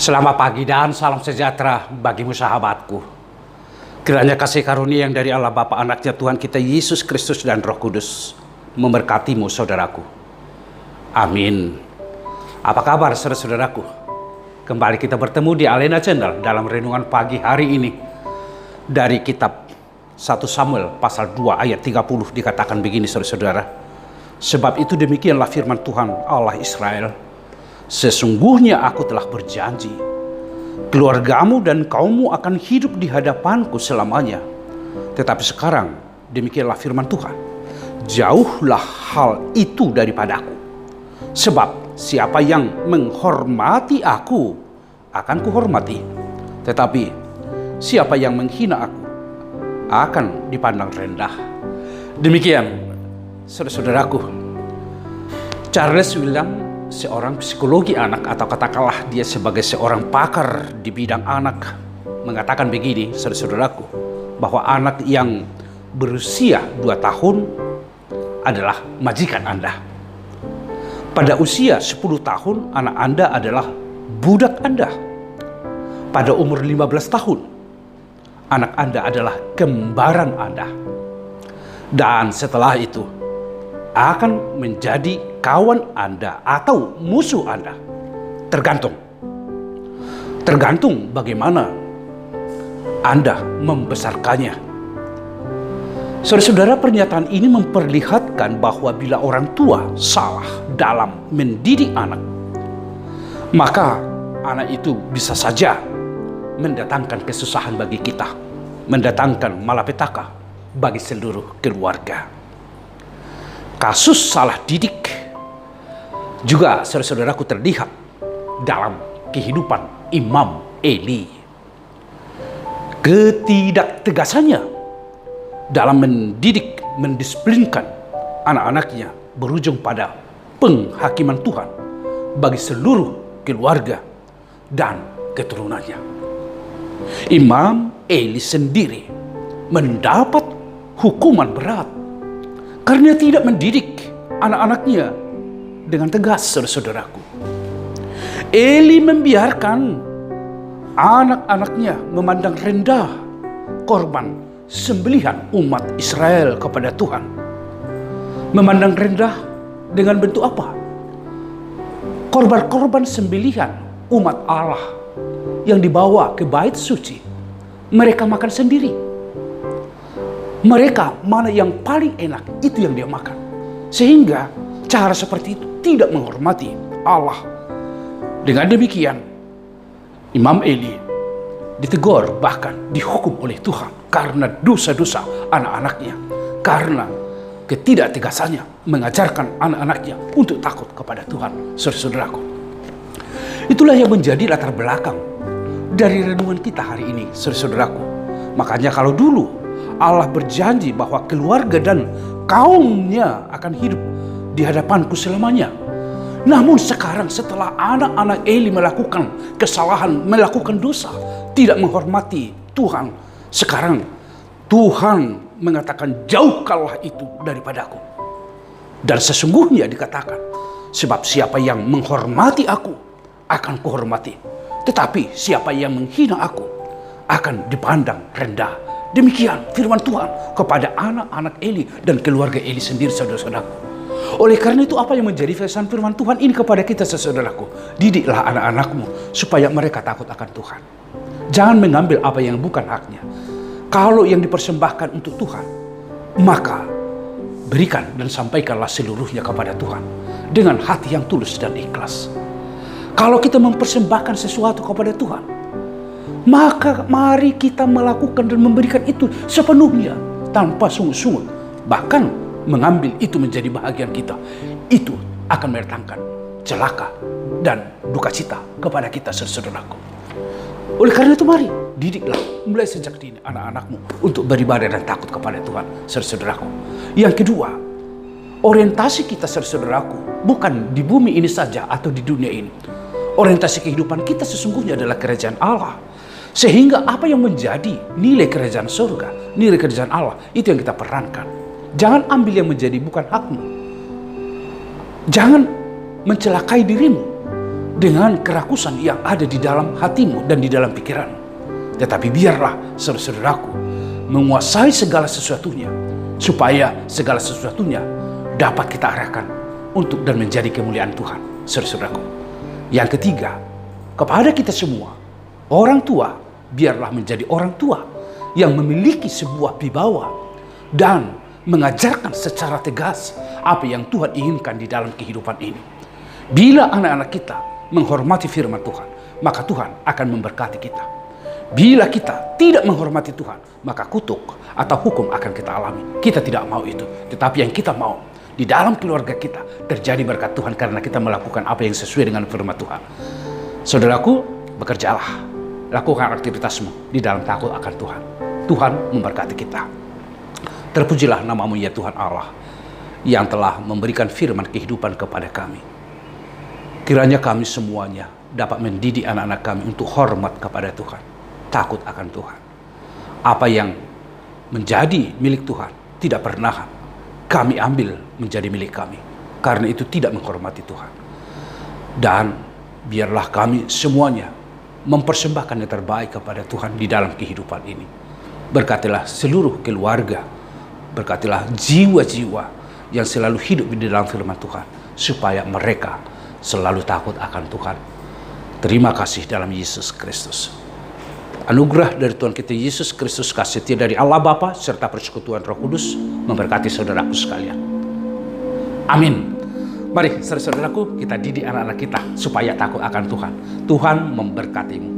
Selamat pagi dan salam sejahtera bagimu sahabatku. Kiranya kasih karunia yang dari Allah Bapa, Anaknya Tuhan kita Yesus Kristus dan Roh Kudus memberkatimu saudaraku. Amin. Apa kabar saudara-saudaraku? Kembali kita bertemu di Alena Channel dalam renungan pagi hari ini. Dari kitab 1 Samuel pasal 2 ayat 30 dikatakan begini saudara-saudara. Sebab itu demikianlah firman Tuhan Allah Israel. Sesungguhnya aku telah berjanji, keluargamu dan kaummu akan hidup di hadapanku selamanya. Tetapi sekarang demikianlah firman Tuhan, jauhlah hal itu daripadaku. Sebab siapa yang menghormati aku akan kuhormati, tetapi siapa yang menghina aku akan dipandang rendah. Demikian saudara-saudaraku, Charles William, seorang psikologi anak, atau katakanlah dia sebagai seorang pakar di bidang anak, mengatakan begini saudara-saudaraku, bahwa anak yang berusia 2 tahun adalah majikan Anda. Pada usia 10 tahun anak Anda adalah budak Anda. Pada umur 15 tahun anak Anda adalah kembaran Anda. Dan setelah itu akan menjadi kawan Anda atau musuh Anda. Tergantung bagaimana Anda membesarkannya. Saudara-saudara, pernyataan ini memperlihatkan bahwa bila orang tua salah dalam mendidik anak, maka anak itu bisa saja mendatangkan kesusahan bagi kita, mendatangkan malapetaka bagi seluruh keluarga. Kasus salah didik juga saudara-saudaraku terlihat dalam kehidupan Imam Eli. Ketidaktegasannya dalam mendidik, mendisiplinkan anak-anaknya berujung pada penghakiman Tuhan bagi seluruh keluarga dan keturunannya. Imam Eli sendiri mendapat hukuman berat karena tidak mendidik anak-anaknya dengan tegas, saudara-saudaraku. Eli membiarkan anak-anaknya memandang rendah korban sembelihan umat Israel kepada Tuhan. Memandang rendah dengan bentuk apa? Korban-korban sembelihan umat Allah yang dibawa ke bait suci, mereka makan sendiri. Mereka mana yang paling enak, itu yang dia makan. Sehingga cara seperti itu tidak menghormati Allah. Dengan demikian Imam Eli ditegur, bahkan dihukum oleh Tuhan karena dosa-dosa anak-anaknya, karena ketidaktegasannya mengajarkan anak-anaknya untuk takut kepada Tuhan. Saudara-saudaraku, itulah yang menjadi latar belakang dari renungan kita hari ini, saudara-saudaraku. Makanya kalau dulu Allah berjanji bahwa keluarga dan kaumnya akan hidup di hadapanku selamanya. Namun sekarang setelah anak-anak Eli melakukan kesalahan, melakukan dosa, tidak menghormati Tuhan, sekarang Tuhan mengatakan, jauhkanlah itu daripadaku. Dan sesungguhnya dikatakan, sebab siapa yang menghormati aku akan kuhormati, tetapi siapa yang menghina aku akan dipandang rendah. Demikian firman Tuhan kepada anak-anak Eli dan keluarga Eli sendiri, saudara-saudaraku. Oleh karena itu, apa yang menjadi pesan firman Tuhan ini kepada kita, saudaraku? Didiklah anak-anakmu supaya mereka takut akan Tuhan. Jangan mengambil apa yang bukan haknya. Kalau yang dipersembahkan untuk Tuhan, maka berikan dan sampaikanlah seluruhnya kepada Tuhan dengan hati yang tulus dan ikhlas. Kalau kita mempersembahkan sesuatu kepada Tuhan, maka mari kita melakukan dan memberikan itu sepenuhnya tanpa sungut-sungut, bahkan mengambil itu menjadi bahagian kita. Itu akan mendatangkan celaka dan duka cita kepada kita, saudaraku. Oleh karena itu, mari didiklah mulai sejak dini anak-anakmu untuk beribadah dan takut kepada Tuhan, saudaraku. Yang kedua, orientasi kita, saudaraku, bukan di bumi ini saja atau di dunia ini. Orientasi kehidupan kita sesungguhnya adalah kerajaan Allah. Sehingga apa yang menjadi nilai kerajaan surga, nilai kerajaan Allah, itu yang kita perankan. Jangan ambil yang menjadi bukan hakmu. Jangan mencelakai dirimu dengan kerakusan yang ada di dalam hatimu dan di dalam pikiranmu. Tetapi biarlah saudara-saudaraku menguasai segala sesuatunya, supaya segala sesuatunya dapat kita arahkan untuk dan menjadi kemuliaan Tuhan, saudara-saudaraku. Yang ketiga, kepada kita semua, orang tua, biarlah menjadi orang tua yang memiliki sebuah wibawa dan mengajarkan secara tegas apa yang Tuhan inginkan di dalam kehidupan ini. Bila anak-anak kita menghormati firman Tuhan, maka Tuhan akan memberkati kita. Bila kita tidak menghormati Tuhan, maka kutuk atau hukum akan kita alami. Kita tidak mau itu, tetapi yang kita mau, di dalam keluarga kita terjadi berkat Tuhan karena kita melakukan apa yang sesuai dengan firman Tuhan. Saudaraku, bekerjalah, lakukan aktivitasmu di dalam takut akan Tuhan. Tuhan memberkati kita. Terpujilah namamu ya Tuhan Allah, yang telah memberikan firman kehidupan kepada kami. Kiranya kami semuanya dapat mendidik anak-anak kami untuk hormat kepada Tuhan, takut akan Tuhan. Apa yang menjadi milik Tuhan tidak pernah kami ambil menjadi milik kami, karena itu tidak menghormati Tuhan. Dan biarlah kami semuanya mempersembahkan yang terbaik kepada Tuhan di dalam kehidupan ini. Berkatilah seluruh keluarga, berkatilah jiwa-jiwa yang selalu hidup di dalam firman Tuhan, supaya mereka selalu takut akan Tuhan. Terima kasih dalam Yesus Kristus. Anugerah dari Tuhan kita Yesus Kristus, kasih setia dari Allah Bapa, serta persekutuan Roh Kudus memberkati saudaraku sekalian. Amin. Mari saudara-saudaraku, kita didik anak-anak kita supaya takut akan Tuhan. Tuhan memberkatimu.